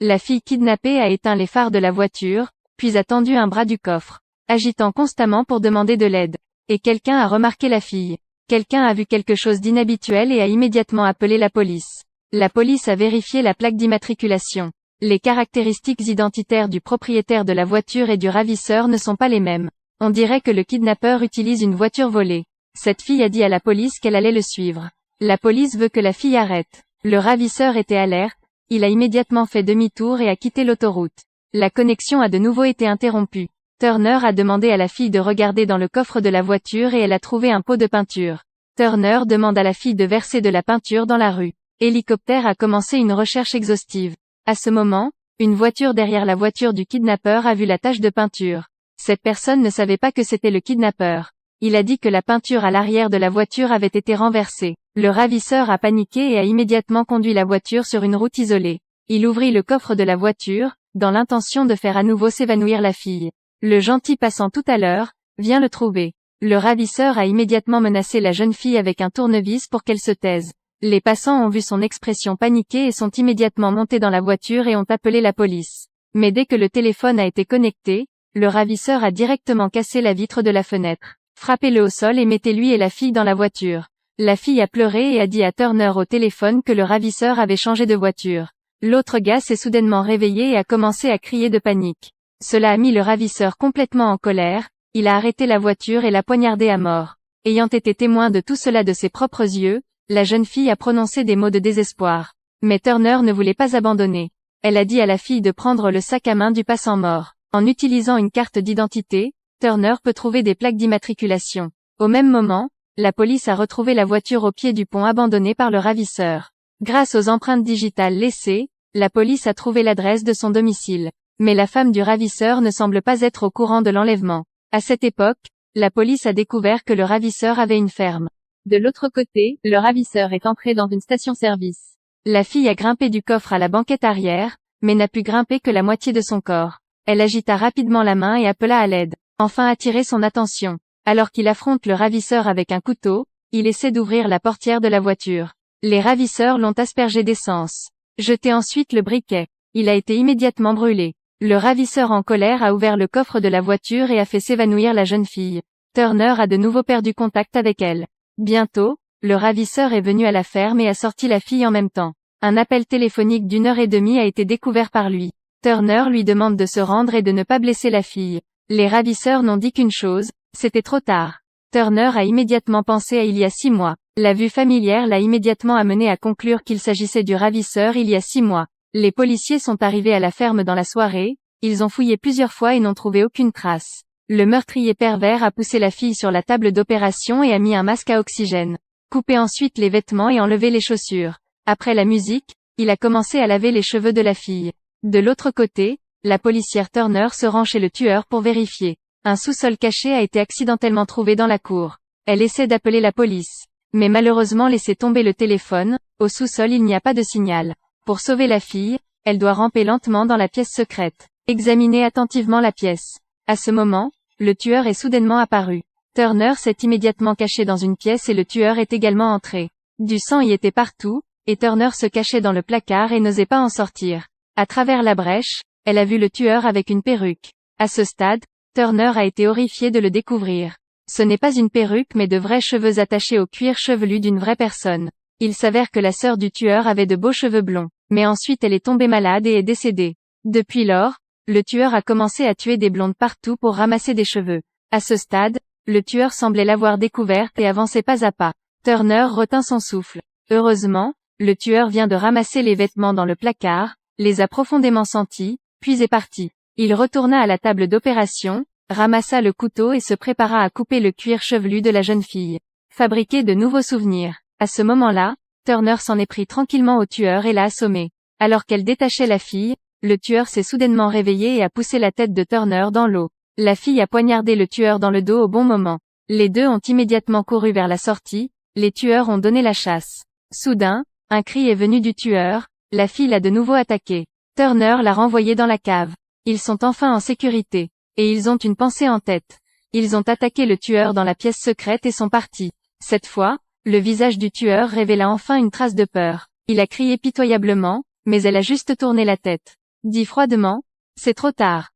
La fille kidnappée a éteint les phares de la voiture, puis a tendu un bras du coffre, agitant constamment pour demander de l'aide. Et quelqu'un a remarqué la fille. Quelqu'un a vu quelque chose d'inhabituel et a immédiatement appelé la police. La police a vérifié la plaque d'immatriculation. Les caractéristiques identitaires du propriétaire de la voiture et du ravisseur ne sont pas les mêmes. On dirait que le kidnappeur utilise une voiture volée. Cette fille a dit à la police qu'elle allait le suivre. La police veut que la fille arrête. Le ravisseur était alerte, il a immédiatement fait demi-tour et a quitté l'autoroute. La connexion a de nouveau été interrompue. Turner a demandé à la fille de regarder dans le coffre de la voiture et elle a trouvé un pot de peinture. Turner demande à la fille de verser de la peinture dans la rue. Hélicoptère a commencé une recherche exhaustive. À ce moment, une voiture derrière la voiture du kidnappeur a vu la tache de peinture. Cette personne ne savait pas que c'était le kidnappeur. Il a dit que la peinture à l'arrière de la voiture avait été renversée. Le ravisseur a paniqué et a immédiatement conduit la voiture sur une route isolée. Il ouvrit le coffre de la voiture, dans l'intention de faire à nouveau s'évanouir la fille. Le gentil passant tout à l'heure, vient le trouver. Le ravisseur a immédiatement menacé la jeune fille avec un tournevis pour qu'elle se taise. Les passants ont vu son expression paniquée et sont immédiatement montés dans la voiture et ont appelé la police. Mais dès que le téléphone a été connecté, le ravisseur a directement cassé la vitre de la fenêtre. Frappez-le au sol et mettez-lui et la fille dans la voiture. La fille a pleuré et a dit à Turner au téléphone que le ravisseur avait changé de voiture. L'autre gars s'est soudainement réveillé et a commencé à crier de panique. Cela a mis le ravisseur complètement en colère, il a arrêté la voiture et l'a poignardé à mort. Ayant été témoin de tout cela de ses propres yeux, la jeune fille a prononcé des mots de désespoir. Mais Turner ne voulait pas abandonner. Elle a dit à la fille de prendre le sac à main du passant mort. En utilisant une carte d'identité, Turner peut trouver des plaques d'immatriculation. Au même moment, la police a retrouvé la voiture au pied du pont abandonnée par le ravisseur. Grâce aux empreintes digitales laissées, la police a trouvé l'adresse de son domicile. Mais la femme du ravisseur ne semble pas être au courant de l'enlèvement. À cette époque, la police a découvert que le ravisseur avait une ferme. De l'autre côté, le ravisseur est entré dans une station-service. La fille a grimpé du coffre à la banquette arrière, mais n'a pu grimper que la moitié de son corps. Elle agita rapidement la main et appela à l'aide. Enfin attirer son attention. Alors qu'il affronte le ravisseur avec un couteau, il essaie d'ouvrir la portière de la voiture. Les ravisseurs l'ont aspergé d'essence. Jeté ensuite le briquet. Il a été immédiatement brûlé. Le ravisseur en colère a ouvert le coffre de la voiture et a fait s'évanouir la jeune fille. Turner a de nouveau perdu contact avec elle. Bientôt, le ravisseur est venu à la ferme et a sorti la fille en même temps. Un appel téléphonique d'1 heure et demie a été découvert par lui. Turner lui demande de se rendre et de ne pas blesser la fille. Les ravisseurs n'ont dit qu'une chose, c'était trop tard. Turner a immédiatement pensé à il y a 6 mois. La vue familière l'a immédiatement amené à conclure qu'il s'agissait du ravisseur il y a 6 mois. Les policiers sont arrivés à la ferme dans la soirée, ils ont fouillé plusieurs fois et n'ont trouvé aucune trace. Le meurtrier pervers a poussé la fille sur la table d'opération et a mis un masque à oxygène. Coupé ensuite les vêtements et enlevé les chaussures. Après la musique, il a commencé à laver les cheveux de la fille. De l'autre côté, la policière Turner se rend chez le tueur pour vérifier. Un sous-sol caché a été accidentellement trouvé dans la cour. Elle essaie d'appeler la police. Mais malheureusement laissé tomber le téléphone, au sous-sol il n'y a pas de signal. Pour sauver la fille, elle doit ramper lentement dans la pièce secrète. Examiner attentivement la pièce. À ce moment, le tueur est soudainement apparu. Turner s'est immédiatement caché dans une pièce et le tueur est également entré. Du sang y était partout, et Turner se cachait dans le placard et n'osait pas en sortir. À travers la brèche, elle a vu le tueur avec une perruque. À ce stade, Turner a été horrifié de le découvrir. Ce n'est pas une perruque mais de vrais cheveux attachés au cuir chevelu d'une vraie personne. Il s'avère que la sœur du tueur avait de beaux cheveux blonds, mais ensuite elle est tombée malade et est décédée. Depuis lors, le tueur a commencé à tuer des blondes partout pour ramasser des cheveux. À ce stade, le tueur semblait l'avoir découverte et avançait pas à pas. Turner retint son souffle. Heureusement, le tueur vient de ramasser les vêtements dans le placard, les a profondément sentis, puis est parti. Il retourna à la table d'opération, ramassa le couteau et se prépara à couper le cuir chevelu de la jeune fille. Fabriquer de nouveaux souvenirs. À ce moment-là, Turner s'en est pris tranquillement au tueur et l'a assommé. Alors qu'elle détachait la fille, le tueur s'est soudainement réveillé et a poussé la tête de Turner dans l'eau. La fille a poignardé le tueur dans le dos au bon moment. Les deux ont immédiatement couru vers la sortie, les tueurs ont donné la chasse. Soudain, un cri est venu du tueur, la fille l'a de nouveau attaqué. Turner l'a renvoyé dans la cave. Ils sont enfin en sécurité. Et ils ont une pensée en tête. Ils ont attaqué le tueur dans la pièce secrète et sont partis. Cette fois, le visage du tueur révéla enfin une trace de peur. Il a crié pitoyablement, mais elle a juste tourné la tête. dit froidement, c'est trop tard.